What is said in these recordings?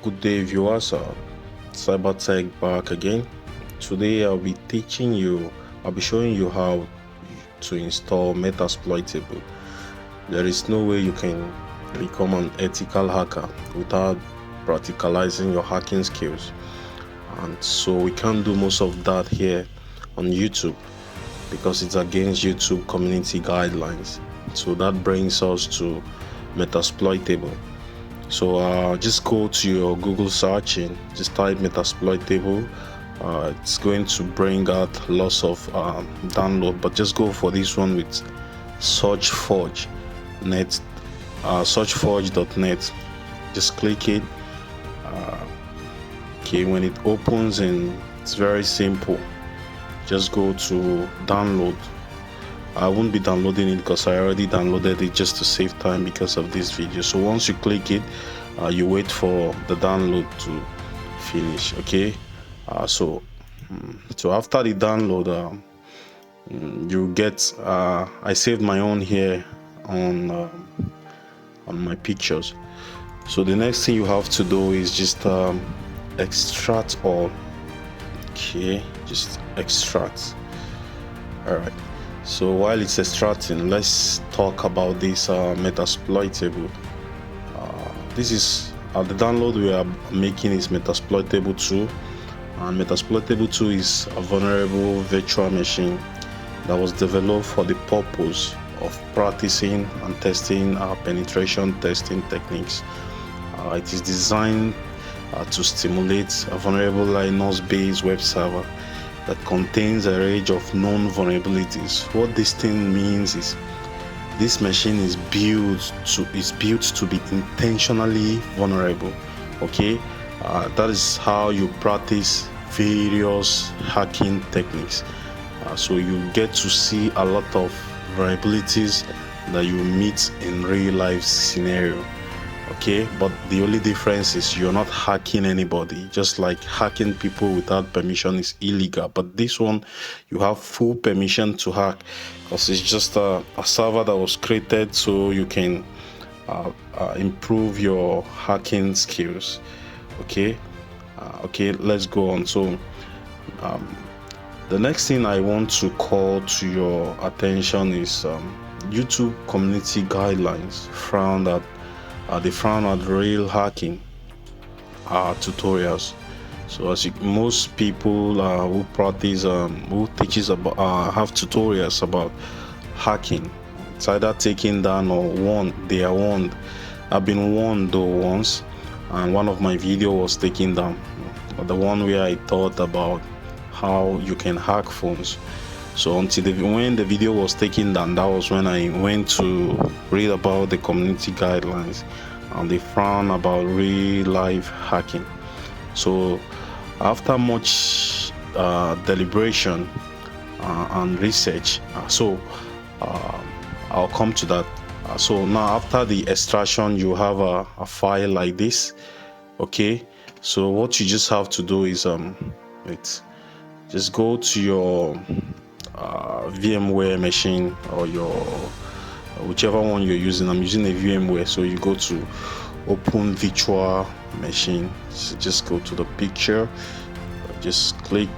Good day, viewers. Cybertech back again. Today I'll be showing you how to install Metasploitable. There is no way you can become an ethical hacker without practicalizing your hacking skills, and so we can't do most of that here on YouTube because it's against YouTube community guidelines. So that brings us to Metasploitable. So just go to your Google search and just type Metasploitable. It's going to bring out lots of download, but just go for this one with searchforge.net. Searchforge.net. Just click it. Okay, when it opens, and it's very simple. Just go to download. I won't be downloading it because I already downloaded it just to save time because of this video. So once you click it, you wait for the download to finish. Okay, so after the download, you get I saved my own here on my pictures. So the next thing you have to do is just extract all. Okay, just extract. All right. So while it's extracting, let's talk about this Metasploitable. This is the download we are making is Metasploitable 2, and Metasploitable 2 is a vulnerable virtual machine that was developed for the purpose of practicing and testing penetration testing techniques. It is designed to stimulate a vulnerable Linux-based web server that contains a range of known vulnerabilities. What this thing means is this machine is built to be intentionally vulnerable. Okay, that is how you practice various hacking techniques. So you get to see a lot of vulnerabilities that you meet in real life scenario. Okay, but the only difference is you're not hacking anybody. Just like hacking people without permission is illegal, but this one you have full permission to hack because it's just a server that was created so you can improve your hacking skills. Okay, let's go on. So the next thing I want to call to your attention is YouTube community guidelines they frown at real hacking tutorials. So as most people who practice, who teaches about, have tutorials about hacking, it's either taken down or warned. They are warned. I've been warned though once, and one of my video was taken down. The one where I thought about how you can hack phones. So when the video was taken down, that was when I went to read about the community guidelines, and they frown about real life hacking. So after much deliberation and research, I'll come to that. So now after the extraction, you have a file like this. Okay, so what you just have to do is just go to your VMware machine or your whichever one you're using. I'm using a VMware, so you go to open virtual machine. So just go to the picture, just click,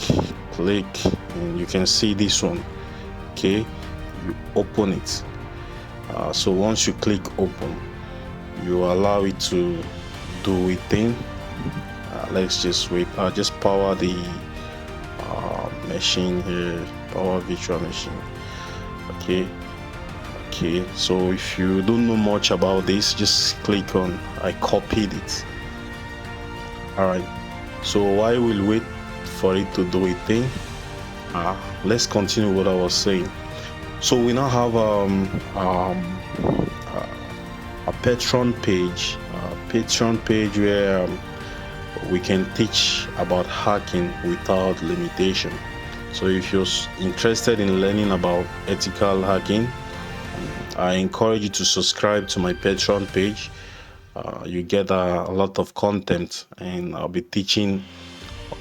and you can see this one. Okay, you open it. So once you click open, you allow it to do its thing. Let's just wait. I'll just power the machine here, power virtual machine. Okay, so if you don't know much about this, just click on I copied it. All right, so while we'll wait for it to do its thing, let's continue what I was saying. So we now have a Patreon page where we can teach about hacking without limitation. So if you're interested in learning about ethical hacking, I encourage you to subscribe to my Patreon page. You get a lot of content, and I'll be teaching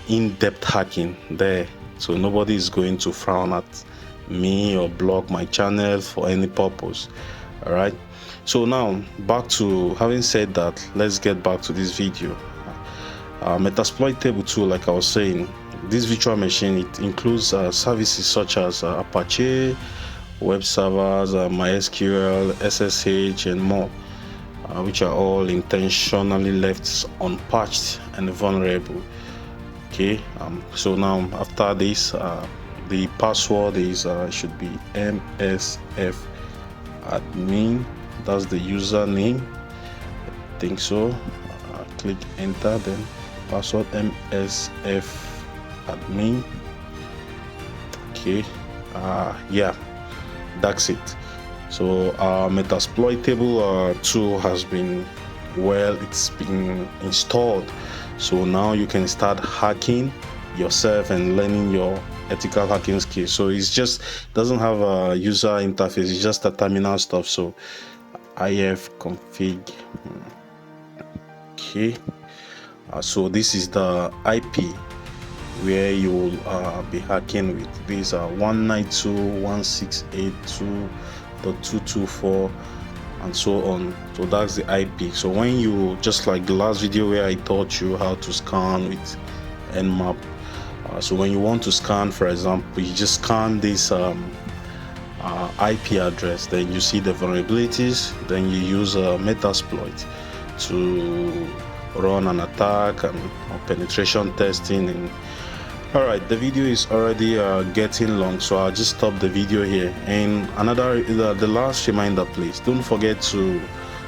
in-depth hacking there. So nobody is going to frown at me or block my channel for any purpose. All right. So now back to having said that, let's get back to this video. Metasploitable too, like I was saying, this virtual machine, it includes services such as Apache, web servers, MySQL, SSH, and more, which are all intentionally left unpatched and vulnerable. Okay, so now after this, the password is should be msf admin. That's the username, I think so. Click enter, then password msf admin. Okay, yeah, that's it. So our Metasploitable tool has been, well, it's been installed. So now you can start hacking yourself and learning your ethical hacking skills. So it's just doesn't have a user interface, it's just a terminal stuff. So if config. Okay, so this is the IP where you will be hacking with. These are 192.168.2.224 and so on. So that's the IP. So when you, just like the last video where I taught you how to scan with Nmap, so when you want to scan, for example, you just scan this IP address, then you see the vulnerabilities, then you use Metasploit to run an attack and penetration testing. And all right, the video is already getting long, so I'll just stop the video here. And the last reminder, please don't forget to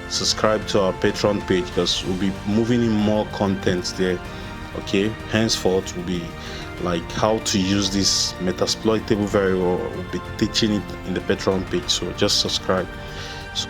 subscribe to our Patreon page, because we'll be moving in more content there. Okay, henceforth will be like how to use this Metasploitable very well. We'll be teaching it in the Patreon page, so just subscribe. So